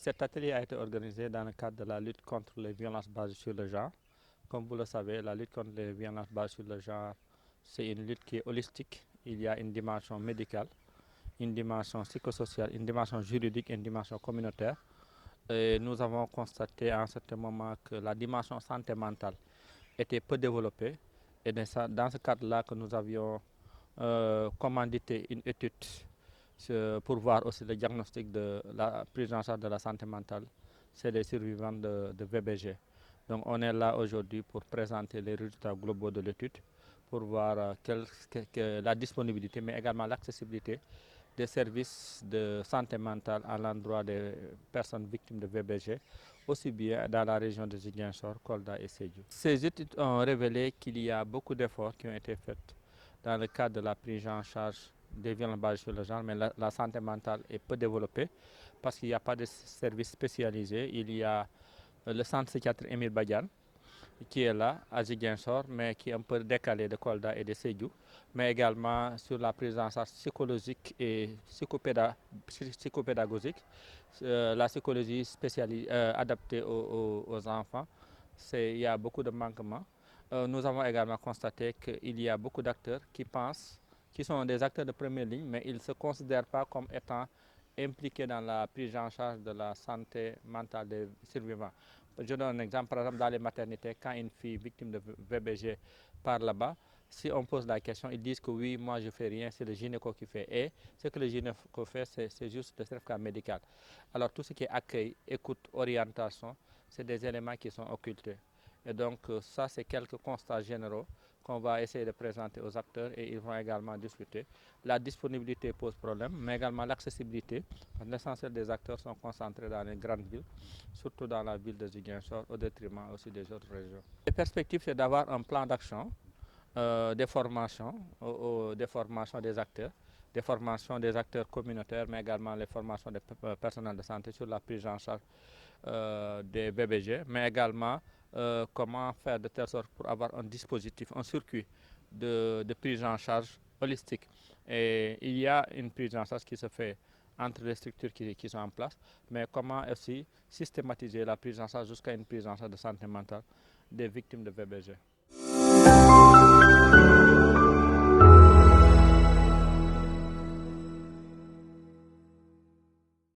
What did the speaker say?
cet atelier a été organisé dans le cadre de la lutte contre les violences basées sur le genre. Comme vous le savez, la lutte contre les violences basées sur le genre, c'est une lutte qui est holistique. Il y a une dimension médicale, une dimension psychosociale, une dimension juridique et une dimension communautaire. Et nous avons constaté à un certain moment que la dimension santé mentale était peu développée. Et dans ce cadre-là que nous avions commandité une étude pour voir aussi le diagnostic de la prise en charge de la santé mentale, c'est les survivants de VBG. Donc on est là aujourd'hui pour présenter les résultats globaux de l'étude, pour voir la disponibilité, mais également l'accessibilité des services de santé mentale à l'endroit des personnes victimes de VBG, aussi bien dans la région de Ziguinchor, Kolda et Sédhiou. Ces études ont révélé qu'il y a beaucoup d'efforts qui ont été faits dans le cadre de la prise en charge des violences basées sur le genre, mais la santé mentale est peu développée parce qu'il n'y a pas de services spécialisés. Il y a le centre psychiatrique Émile Badiane qui est là à Ziguinchor, mais qui est un peu décalé de Kolda et de Sédhiou, mais également sur la prise en charge psychologique et psychopédagogique, la psychologie adaptée aux enfants. Il y a beaucoup de manquements. Nous avons également constaté qu'il y a beaucoup d'acteurs qui sont des acteurs de première ligne, mais ils ne se considèrent pas comme étant impliqués dans la prise en charge de la santé mentale des survivants. Je donne un exemple, par exemple dans les maternités, quand une fille victime de VBG part là-bas, si on pose la question, ils disent que oui, moi je ne fais rien, c'est le gynéco qui fait. Et ce que le gynéco fait, c'est juste le certificat médical. Alors tout ce qui est accueil, écoute, orientation, c'est des éléments qui sont occultés. Et donc ça, c'est quelques constats généraux qu'on va essayer de présenter aux acteurs et ils vont également discuter. La disponibilité pose problème, mais également l'accessibilité. L'essentiel des acteurs sont concentrés dans les grandes villes, surtout dans la ville de Ziguinchor, au détriment aussi des autres régions. Les perspectives, c'est d'avoir un plan d'action, des formations des formations des acteurs communautaires, mais également les formations des personnels de santé sur la prise en charge des VBG, mais également comment faire de telle sorte pour avoir un dispositif, un circuit de prise en charge holistique. Et il y a une prise en charge qui se fait entre les structures qui sont en place, mais comment aussi systématiser la prise en charge jusqu'à une prise en charge de santé mentale des victimes de VBG.